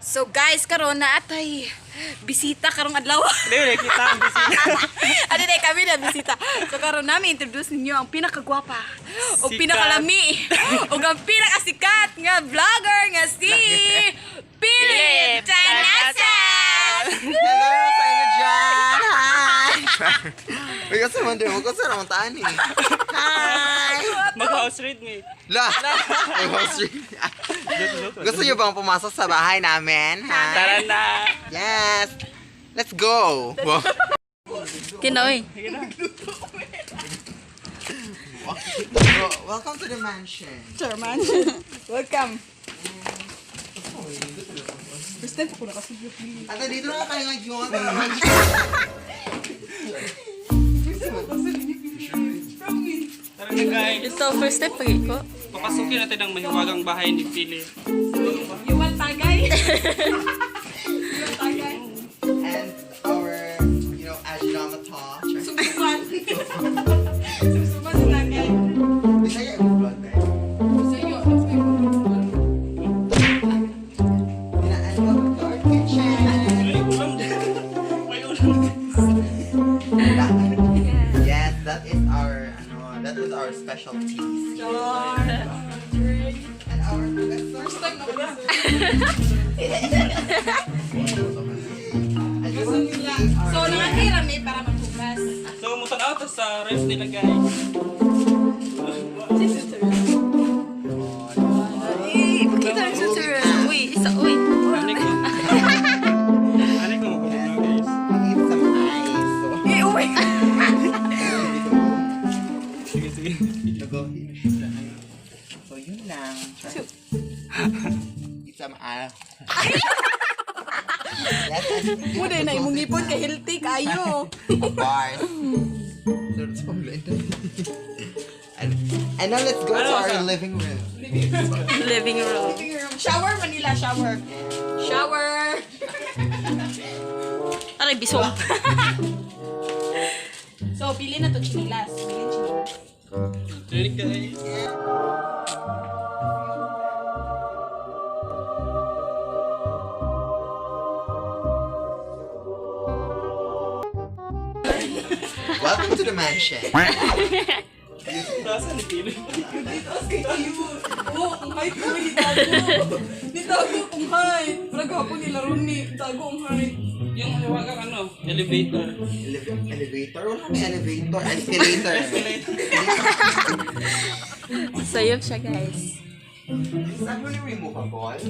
So guys, karon na atay bisita karong adlaw. Dili kita ang bisita. Adi day kami na bisita. So karon namin introduce ninyo ang pinakagwapa o pinakalami o ang pinakasikat nga vlogger nga si Pili Tanasas. Hello sa inyo dyan! Hi! Uy, kasi naman taan eh. Hi! Mag-house read me. La! Gusto niyo bang pumasok sa bahay namin? Ha? Tara na. Yes! Let's go! Tinoy. Welcome to the mansion. Sir man. Welcome. First time ko na kasi Ate, dito na kayo ngayon. Tara na guys. Ito first step pagi ko. Papasukin natin ang mahiwagang bahay ni Pili. Yumal tagay. Yumal tagay. And our, Ajinomoto. Susuman. Susuman sa tagay. Bisaya yung blood na yun. Sa'yo, let's go. Welcome to our kitchen. May ulam. Yes, that is our specialty. And our first time So, nangahiram eh para magbukas. So, mutanaw to sa ref nila guys. Eh, pakita rin sa sir. Uy, isa, uy. Anik ko. Anik ko mabuhay na guys. Eat some ice. Eh, uy. Sige, sige. So yun lang. Eat some ice. Muna na imong ipon kay healthy kayo. Of course. And now let's go to our living room. Living room. Shower Manila, shower. Shower. Aray, bisong. So, pili na to chinilas. Pili chinilas. Ready guys. Welcome to the mansion. Nasa ni Pili. Oo, kung height ko, nitago. Nitago kung height. Naghapo nila ron ni, tago ang height. Yung mahiwagang ano, elevator. Elevator? Wala may elevator. Escalator. Sayop siya, guys. Is that really removable? Yes,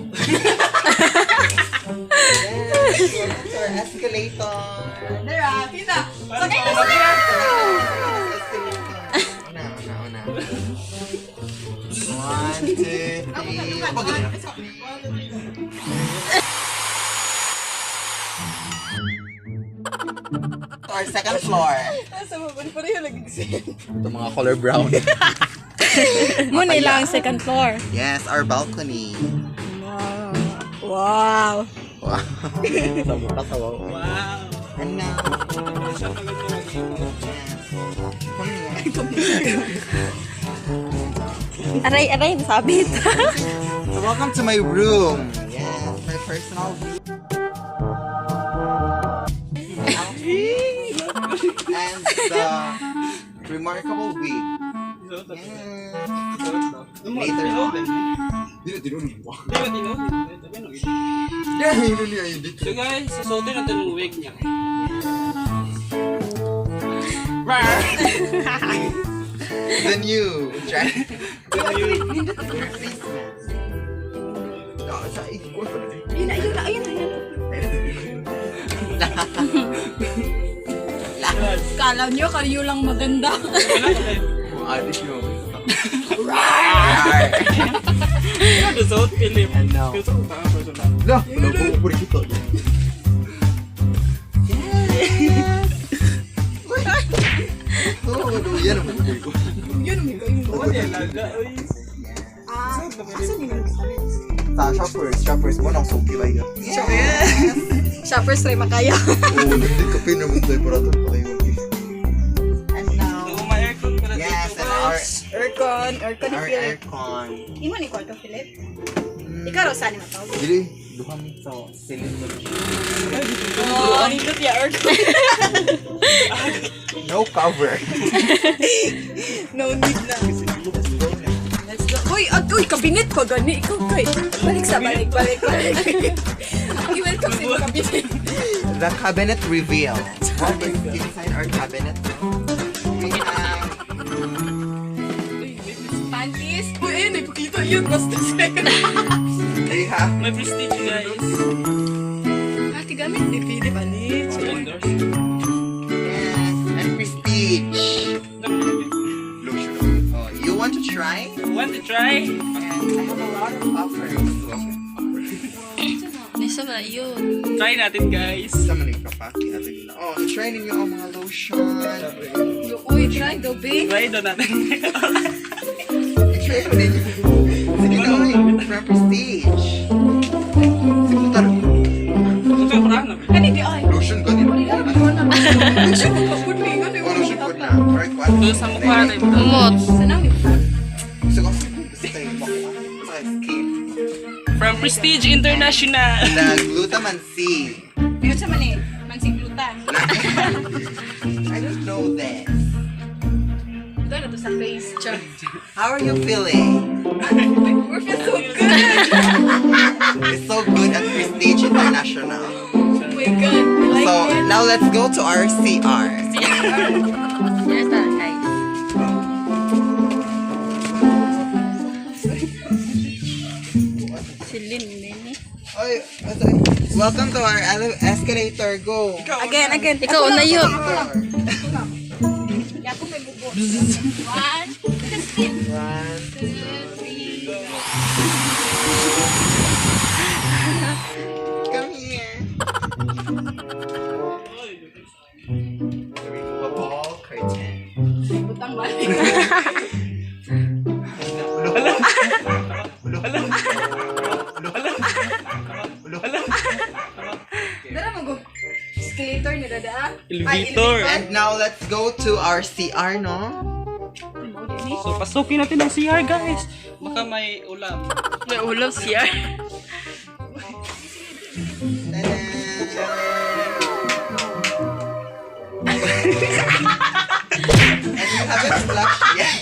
welcome to our escalator. Dara, tita. Sakay na Wow! siya. Una. 1, 2, 3. To our second floor. Sa maban pa rin yung nag-exit. Ito mga color brown. Muna ilang second floor. Yes, our balcony. Wow. Wow. Sa mukha sa wow. Wow. And now, Isa talaga Aray, nasabit. so welcome to my room. Yes, my personal room. And the remarkable wig. Later on. So guys, susutin natin yung wig niya. The new trend. Kala nyo, kayo lang maganda. Adik nyo. Susuot, Philip. And now. Susuot ka, personal. Lah, wala ko puri kita. Oh, yan ang mga ko. Yun, may kayo. Wala yan, laga. Uy. Asan yung Sa shoppers mo nang suki ba yun? Shoppers rin makaya. Oo, hindi ka naman tayo para ito pa kayo. And now, So, may aircon pala yes, dito, and our guys. Aircon ni Our Philip. aircon. Imo ni kwarto, Philip? Ikaw raw saan mo tawag? Dili, duha mi sa cylinder. Oh, hindot ya Earth. No cover. No need na. Let's go. Uy, kabinet pa gani. Ikaw kay. Balik. I-welcome sa kabinet. The cabinet reveal. What is inside our cabinet? We have Panties. Uy, ayun, ipakita yun. Basta sa'yo. we have May prestige guys. Ati gamit ni Philip, alit. Vendors. yes, and prestige. Lotion. Oh, you want to try? Want to try? And I have a lot of offers. Nisa ba yun? Try natin guys. Sa maning kapaki natin na. Oh, try ninyo ang mga lotion. Uy, try daw, babe. Try daw natin. Try mo ninyo. Sige na, oy. From prestige. Sige, taro. Ito yung parang namin. Kani di ay. Lotion ganito. Lotion mo kapag may gani. Oh, lotion good na. Alright, what? Ito sa mukha tayo. Umot. Saan ang Gusto ko. Gusto tayo. Gusto tayo skin. From Prestige International. The glutamin C. Pero sa mani, mansing glutan. I don't know this. Ito na to sa face. Char. How are you feeling? We feel so good. It's so good at Prestige International. Oh my God. We like So it. now let's go to our CR. Yes, guys. Silin, nene. Oy, welcome to our escalator. Go. Again. Ikaw na yun. Ako may bubo. 1, 2, 3. Come here. A ball curtain. Butang balik. Dara mo escalator ni Dada. Elevator. And now let's go to our CR, no? So pasukin natin ang CR guys. Baka may ulam. May ulam siya. And we haven't flushed yet.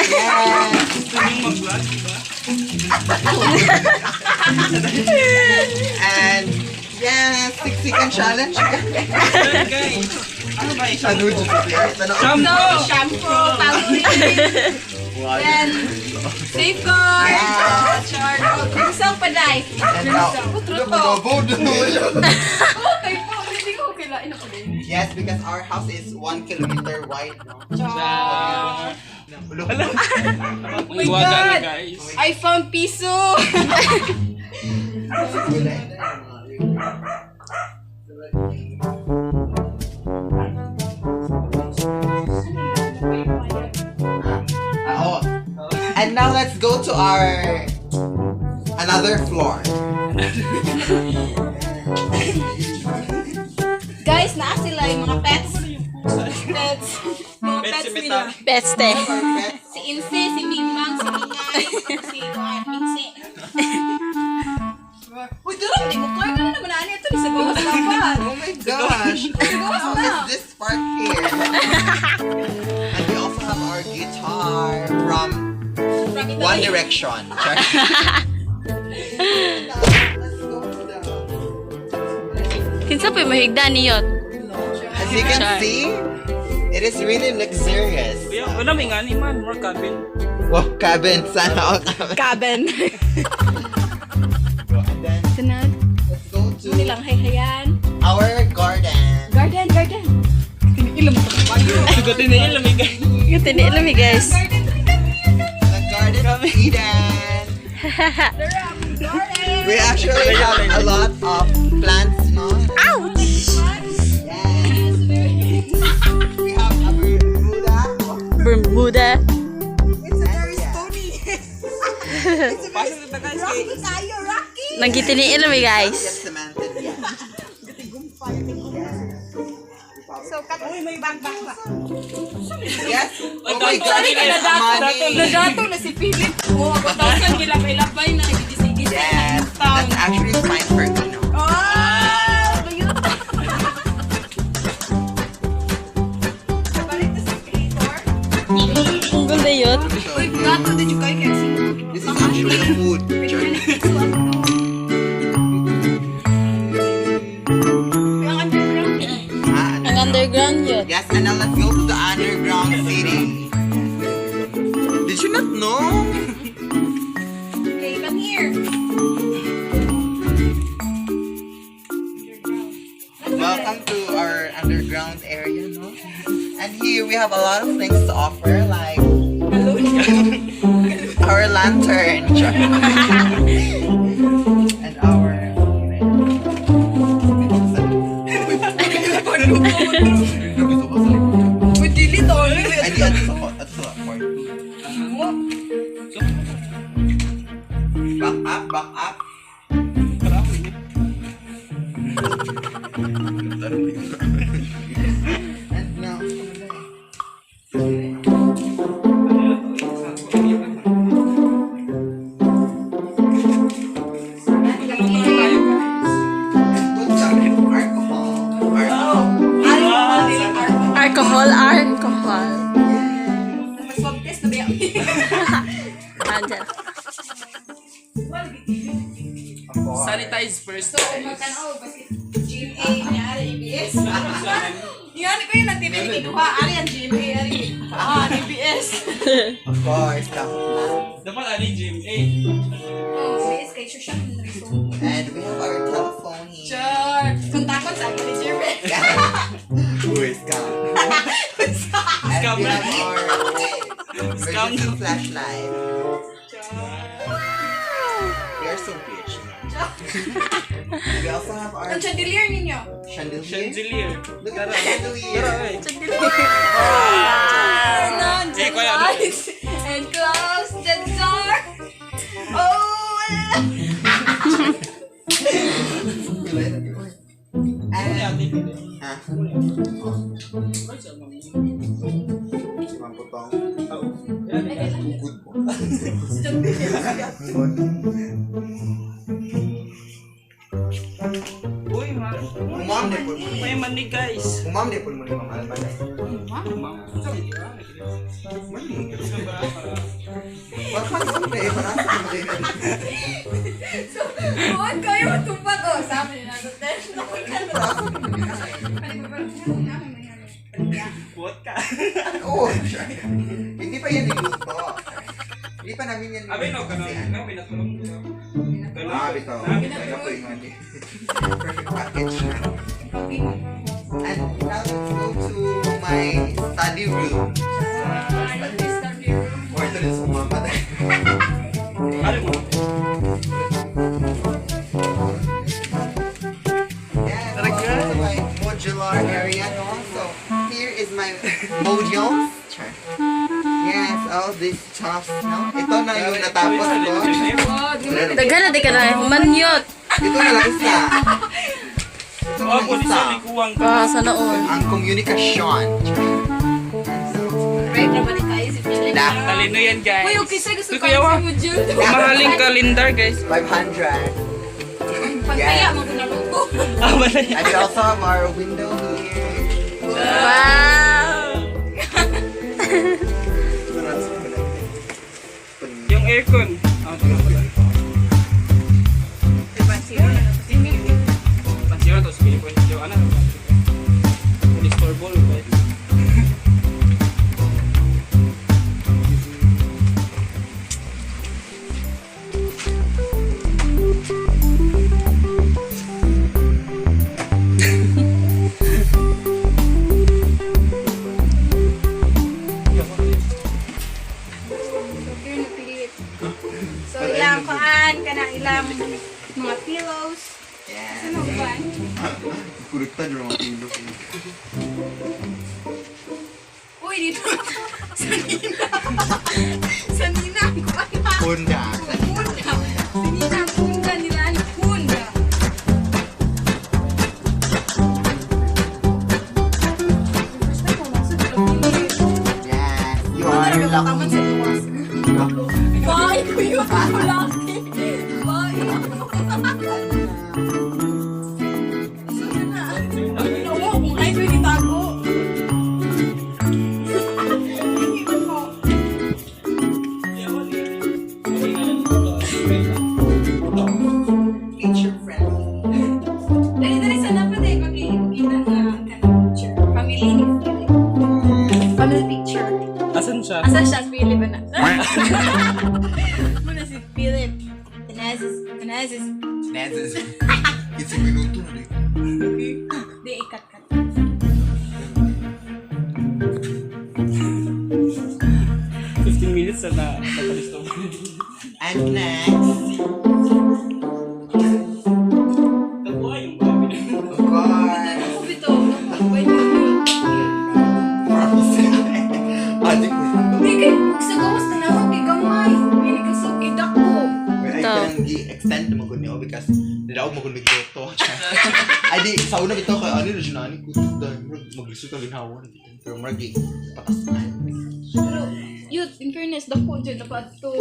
Yeah. Gusto niyong mag-vlog, diba? And yeah, 6-second challenge. Guys. Ano ba isa? Ano dito? Shampoo! Shampoo, pangulin. Then, safeguard. Yeah. Char. Isang paday. And now, Okay po, hindi ko kailain ako din. yes, because our house is 1 kilometer wide. No? Char. May my waga na God. guys. I found piso. Oh. And now let's go to our another floor. Guys, naa sila yung mga pets. Pets. Mga Pets pets si nila. Meta. Pets te. Perfect. Si Inse, si Mimang, si Mingay, si Mingse. Uy, dara, hindi mo kaya ka na naman ani ito ni sa gawas laban. Oh my gosh. How is this park here? And we also have our guitar from One Direction. Let's go to the... Kinsa pa mahigda niyot? As you can see, it is really luxurious. Wala may ngani man. More cabin. Wow, cabin. Sana all cabin. Cabin. And then, Sunod. let's go to Nilang hayhayan. our garden. Garden. Tiniilam mo ito. Sugatin na yun lamig guys. Yung tiniilam eh guys. Garden. The Garden of Eden. Garden. We actually have a lot of plants, no? Ouch! Yes. We have a Bermuda. Bermuda. It's a very stony. Pasok na guys. Rocky tayo, Rocky. Nagkitiniilam eh guys. Get cemented yet. So, uy, may bag. Yes. Oh my Sorry, God. nadato Money. Nadato na si Philip. mo, ako tawsan gilabay-labay na gidisig-isig Yes, ng town. that's actually fine for me, no? Ah! Bayot! Kabalik na sa creator. Ang ganda yun. Uy, gato din yung kayo kaya This is actually a food. Ang underground yun. Yes, and now let's go to the underground city. Did you not know? Okay, come here. Welcome to our underground area, no? And here we have a lot of things to offer, like our lantern and our. Uy, dili to. Ay, di, ato sa part. Back up, back up. And now, Alcohol. Swab test na ba yan? Andyan. Sanitize first. So, magkano, bakit GMA, nangyari, EBS. Yan, ko yung nag-TV ni Duha, ari ang GMA, ari. EBS. of course, dapat Dapat ali gym. EBS kay Shushan. and we have our telephone here. Sure. Kung takot sa akin ni Jeremy. Who is God? And we have our emergency flashlight. We are so rich. We also have our Ang chandelier ninyo. chandelier. Chandelier. Look at the chandelier. Turn on the Eh, kuya, ano? lights and close the door. Oh, Mamputong. Good po. Uy, man. Umam de po. May mani guys. Umam de po mo ni Ma'am Almaday. Bakit siyempre? Parang sa mga buwan kayo matupag. Oh, sabi nila. Buot ka. Oo, hindi pa yan niluto. Hindi pa namin yan Abi no, kasi ganun. No, pinatulong ko. Ah, bitaw. Kaya po yung ano. Perfect package na. And now let's go to my study room. Or ito rin sa mama tayo. Ano mo? Yes, welcome to my modular area. No? So, here is my modules. Yes, all this stuff. No? Ito na yung natapos ko. Daghan na di ka na. Humanyot. Ito na lang isa. Ito na Oh, lang po isa. sa likuwang. Sa noon. Ang komunikasyon. Right na balik tayo si Philip. Talino yan guys. Uy, okay, sa gusto Uy, ko kuya, sa wa. module. Mahaling kalendar guys. 500. Pagkaya mo ko naluto. Ah, wala yan. And we also have our window here. Wow! Yung aircon. Ah, ito na pala. Pansira to sa Pilipon. Yung ano? Yung store ball. Right? So, ilang kuan, kanang ilang mga pillows. Yeah. Ano ba? Kurutan yung mga pilo. Uy, dito. Sanina. Sanina. Kuan na. Honda. Punda. Sanina. Punda nila. Punda. Yes. You are lucky. Bye. Tanasas. Nances. It's a minuto na rin. Di, ikat. 15 minutes na natalisto. And next, Tabuhay yung babi. of course, Bito. Wait, yun. adik mo. Di kay sa gawas na naman kay gamay. Bili ka sa kidak ko. Ay, Ito. kanang i-extend naman ko niyo because nilaog mo ko nagdoto. Ay, di, sa una bito kay ano na siya nani ko. Maglisod ka ginhawan. Pero maragi, patas na. Pero, yun, in fairness, dako dyan dapat to.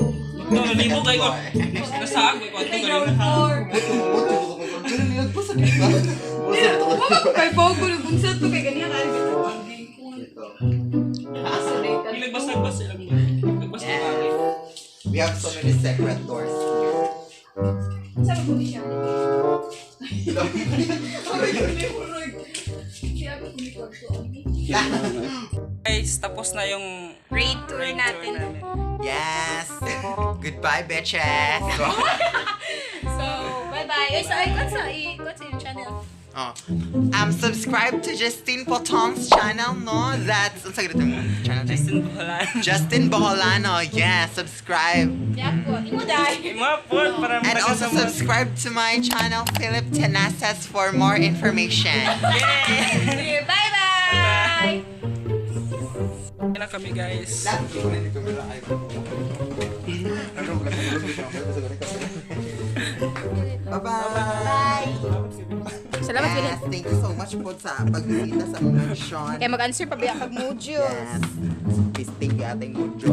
No, nalimo kayo ko. Nasaag ko ito Ground kanina. floor. Pero nilag pa sa kita. Kay Pogo, nagbunsa to kay ganyan ka. Nagbas silang nagbas na bagay. We have so many secret doors here. Saan ko niya? Guys, tapos na yung Raid tour natin. Yes! Goodbye, bitches! So, bye-bye. Ay, sa yung channel. Oh. Subscribe to Justine Potong's channel, no? That's, ang saglit yung channel niya? Justin Boholano. Justin Boholano, yeah, subscribe. Yeah po. Imo dahil. Mga po, para And also subscribe to my channel, Philip Tanasas, for more information. Yay! Bye-bye! Yan na kami guys. Bye-bye! Salamat, Philip. Yes, thank you so much po sa pagbisita sa mansion. Kaya mag-answer pa biya kag Mojo. Yes. Please thank you ating Mojo.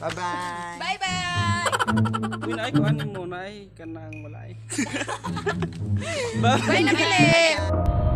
Bye-bye! Bye-bye! Uy, naay ko ano mo, naay ka nang wala eh. Bye na, Philip!